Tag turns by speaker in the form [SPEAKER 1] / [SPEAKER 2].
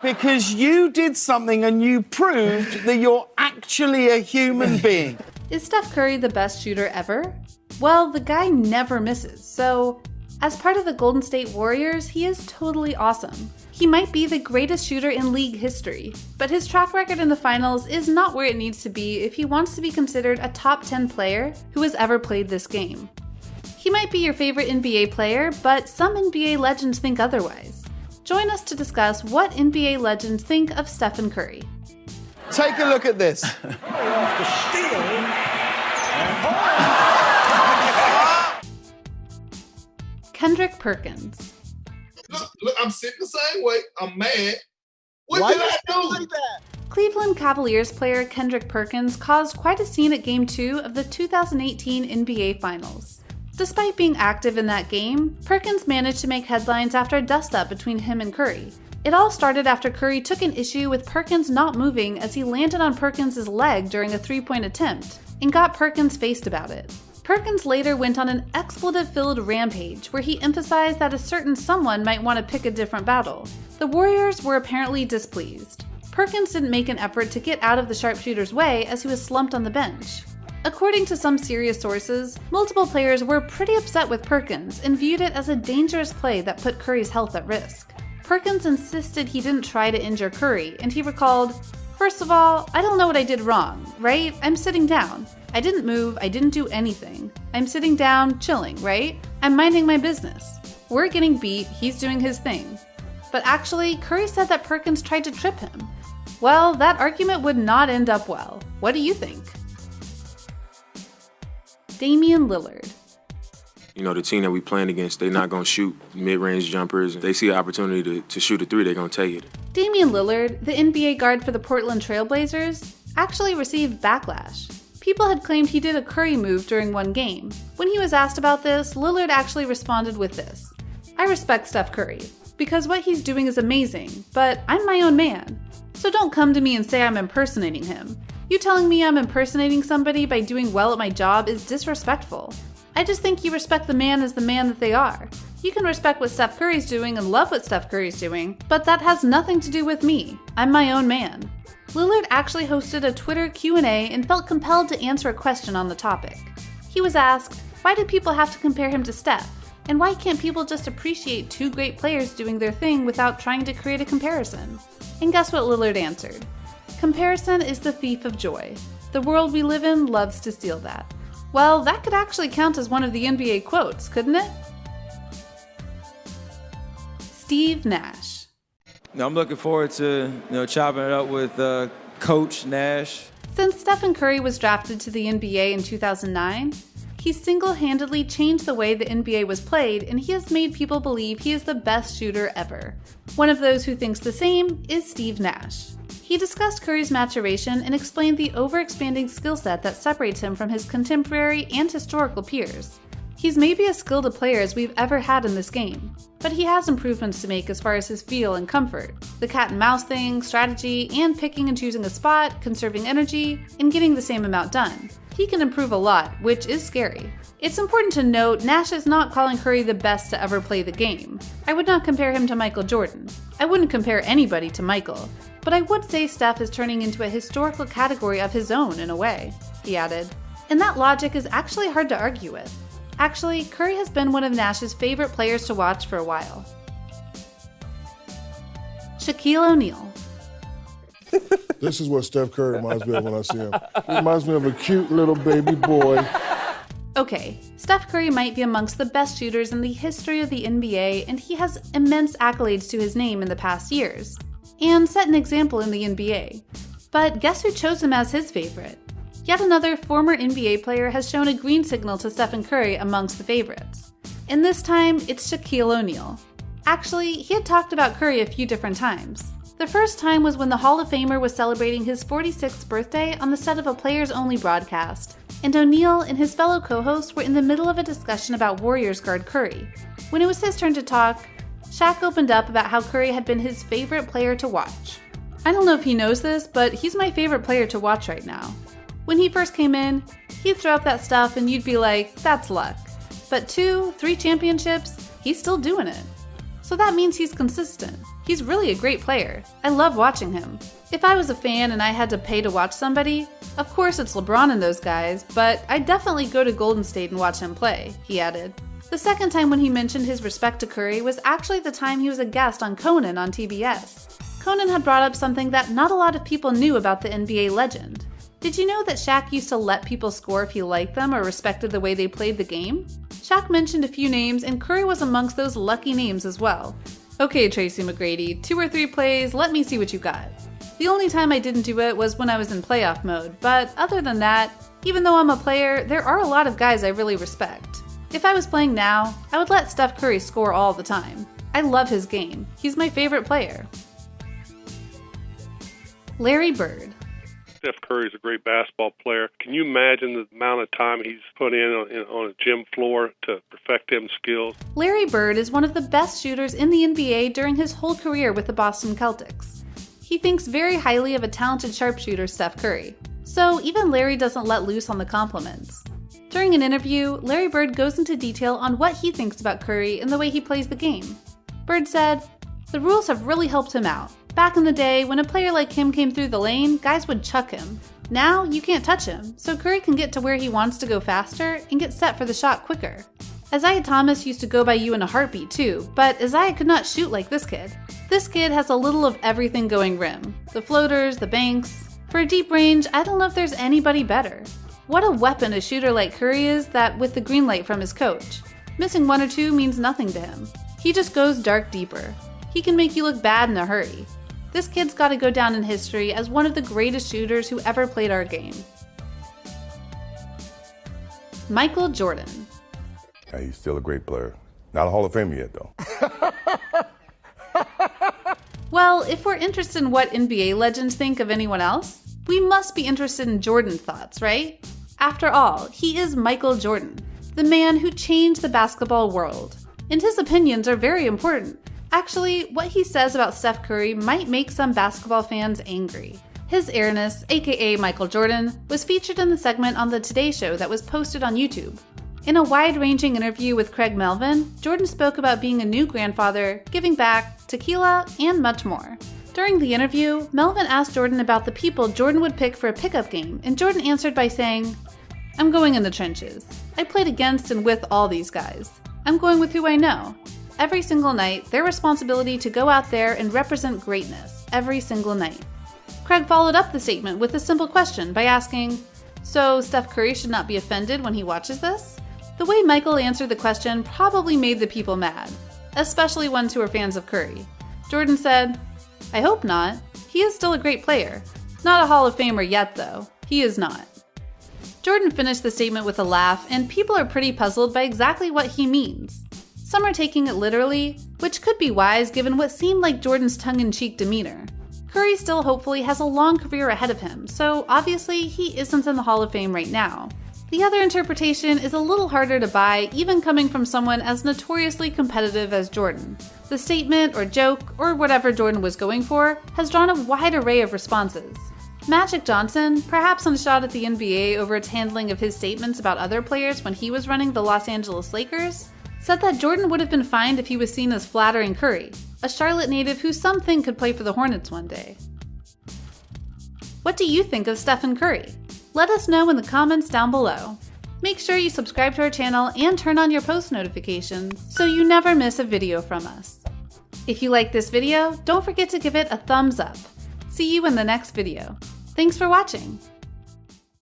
[SPEAKER 1] Because you did something and you proved that you're actually a human being.
[SPEAKER 2] Is Steph Curry the best shooter ever? Well, the guy never misses, so as part of the Golden State Warriors, he is totally awesome. He might be the greatest shooter in league history, but his track record in the finals is not where it needs to be if he wants to be considered a top 10 player who has ever played this game. He might be your favorite NBA player, but some NBA legends think otherwise. Join us to discuss what NBA legends think of Stephen Curry.
[SPEAKER 1] Take a look at this.
[SPEAKER 2] Kendrick Perkins.
[SPEAKER 3] Look, I'm sitting the same way. I'm mad. What did I do? Like that?
[SPEAKER 2] Cleveland Cavaliers player Kendrick Perkins caused quite a scene at Game 2 of the 2018 NBA Finals. Despite being active in that game, Perkins managed to make headlines after a dust-up between him and Curry. It all started after Curry took an issue with Perkins not moving as he landed on Perkins' leg during a three-point attempt, and got Perkins faced about it. Perkins later went on an expletive-filled rampage where he emphasized that a certain someone might want to pick a different battle. The Warriors were apparently displeased. Perkins didn't make an effort to get out of the sharpshooter's way as he was slumped on the bench. According to some serious sources, multiple players were pretty upset with Perkins and viewed it as a dangerous play that put Curry's health at risk. Perkins insisted he didn't try to injure Curry, and he recalled, "First of all, I don't know what I did wrong, right? I'm sitting down. I didn't move, I didn't do anything. I'm sitting down, chilling, right? I'm minding my business. We're getting beat, he's doing his thing." But actually, Curry said that Perkins tried to trip him. Well, that argument would not end up well. What do you think? Damian Lillard.
[SPEAKER 4] You know, the team that we playing against, they're not going to shoot mid-range jumpers. If they see an opportunity to shoot a three, they're going to take it.
[SPEAKER 2] Damian Lillard, the NBA guard for the Portland Trail Blazers, actually received backlash. People had claimed he did a Curry move during one game. When he was asked about this, Lillard actually responded with this: "I respect Steph Curry, because what he's doing is amazing, but I'm my own man. So don't come to me and say I'm impersonating him. You telling me I'm impersonating somebody by doing well at my job is disrespectful. I just think you respect the man as the man that they are. You can respect what Steph Curry's doing and love what Steph Curry's doing, but that has nothing to do with me. I'm my own man." Lillard actually hosted a Twitter Q&A and felt compelled to answer a question on the topic. He was asked, why do people have to compare him to Steph? And why can't people just appreciate two great players doing their thing without trying to create a comparison? And guess what Lillard answered? Comparison is the thief of joy. The world we live in loves to steal that. Well, that could actually count as one of the NBA quotes, couldn't it? Steve Nash.
[SPEAKER 5] I'm looking forward to chopping it up with Coach Nash.
[SPEAKER 2] Since Stephen Curry was drafted to the NBA in 2009, he single-handedly changed the way the NBA was played, and he has made people believe he is the best shooter ever. One of those who thinks the same is Steve Nash. He discussed Curry's maturation and explained the overexpanding skill set that separates him from his contemporary and historical peers. He's maybe as skilled a player as we've ever had in this game, but he has improvements to make as far as his feel and comfort, the cat and mouse thing, strategy, and picking and choosing a spot, conserving energy, and getting the same amount done. He can improve a lot, which is scary. It's important to note Nash is not calling Curry the best to ever play the game. I would not compare him to Michael Jordan. I wouldn't compare anybody to Michael, but I would say Steph is turning into a historical category of his own in a way, he added. And that logic is actually hard to argue with. Actually, Curry has been one of Nash's favorite players to watch for a while. Shaquille O'Neal.
[SPEAKER 6] This is what Steph Curry reminds me of when I see him. He reminds me of a cute little baby boy.
[SPEAKER 2] Okay, Steph Curry might be amongst the best shooters in the history of the NBA, and he has immense accolades to his name in the past years, and set an example in the NBA. But guess who chose him as his favorite? Yet another former NBA player has shown a green signal to Stephen Curry amongst the favorites. And this time, it's Shaquille O'Neal. Actually, he had talked about Curry a few different times. The first time was when the Hall of Famer was celebrating his 46th birthday on the set of a Players Only broadcast, and O'Neal and his fellow co-hosts were in the middle of a discussion about Warriors guard Curry. When it was his turn to talk, Shaq opened up about how Curry had been his favorite player to watch. I don't know if he knows this, but he's my favorite player to watch right now. When he first came in, he'd throw up that stuff and you'd be like, that's luck. But 2, 3 championships, he's still doing it. So that means he's consistent. He's really a great player. I love watching him. If I was a fan and I had to pay to watch somebody, of course it's LeBron and those guys, but I'd definitely go to Golden State and watch him play," he added. The second time when he mentioned his respect to Curry was actually the time he was a guest on Conan on TBS. Conan had brought up something that not a lot of people knew about the NBA legend. Did you know that Shaq used to let people score if he liked them or respected the way they played the game? Shaq mentioned a few names, and Curry was amongst those lucky names as well. "Okay, Tracy McGrady, 2 or 3 plays, let me see what you got." The only time I didn't do it was when I was in playoff mode, but other than that, even though I'm a player, there are a lot of guys I really respect. If I was playing now, I would let Steph Curry score all the time. I love his game. He's my favorite player. Larry Bird.
[SPEAKER 7] Steph Curry is a great basketball player. Can you imagine the amount of time he's put in on a gym floor to perfect them skills?
[SPEAKER 2] Larry Bird is one of the best shooters in the NBA during his whole career with the Boston Celtics. He thinks very highly of a talented sharpshooter, Steph Curry. So even Larry doesn't let loose on the compliments. During an interview, Larry Bird goes into detail on what he thinks about Curry and the way he plays the game. Bird said, "The rules have really helped him out. Back in the day, when a player like him came through the lane, guys would chuck him. Now, you can't touch him, so Curry can get to where he wants to go faster and get set for the shot quicker. Isaiah Thomas used to go by you in a heartbeat too, but Isaiah could not shoot like this kid. This kid has a little of everything going rim. The floaters, the banks. For a deep range, I don't know if there's anybody better. What a weapon a shooter like Curry is that with the green light from his coach. Missing 1 or 2 means nothing to him. He just goes dark deeper. He can make you look bad in a hurry. This kid's got to go down in history as one of the greatest shooters who ever played our game." Michael Jordan.
[SPEAKER 8] Yeah, he's still a great player. Not a Hall of Famer yet, though.
[SPEAKER 2] Well, if we're interested in what NBA legends think of anyone else, we must be interested in Jordan's thoughts, right? After all, he is Michael Jordan, the man who changed the basketball world. And his opinions are very important. Actually, what he says about Steph Curry might make some basketball fans angry. His airness, aka Michael Jordan, was featured in the segment on The Today Show that was posted on YouTube. In a wide-ranging interview with Craig Melvin, Jordan spoke about being a new grandfather, giving back, tequila, and much more. During the interview, Melvin asked Jordan about the people Jordan would pick for a pickup game, and Jordan answered by saying, "I'm going in the trenches. I played against and with all these guys. I'm going with who I know. Every single night, their responsibility to go out there and represent greatness, every single night." Craig followed up the statement with a simple question by asking, "So Steph Curry should not be offended when he watches this?" The way Michael answered the question probably made the people mad, especially ones who are fans of Curry. Jordan said, "I hope not. He is still a great player. Not a Hall of Famer yet, though. He is not." Jordan finished the statement with a laugh, and people are pretty puzzled by exactly what he means. Some are taking it literally, which could be wise given what seemed like Jordan's tongue-in-cheek demeanor. Curry still hopefully has a long career ahead of him, so obviously he isn't in the Hall of Fame right now. The other interpretation is a little harder to buy, even coming from someone as notoriously competitive as Jordan. The statement or joke, or whatever Jordan was going for, has drawn a wide array of responses. Magic Johnson, perhaps on a shot at the NBA over its handling of his statements about other players when he was running the Los Angeles Lakers, said that Jordan would have been fined if he was seen as flattering Curry, a Charlotte native who some think could play for the Hornets one day. What do you think of Stephen Curry? Let us know in the comments down below. Make sure you subscribe to our channel and turn on your post notifications so you never miss a video from us. If you like this video, don't forget to give it a thumbs up. See you in the next video. Thanks for watching.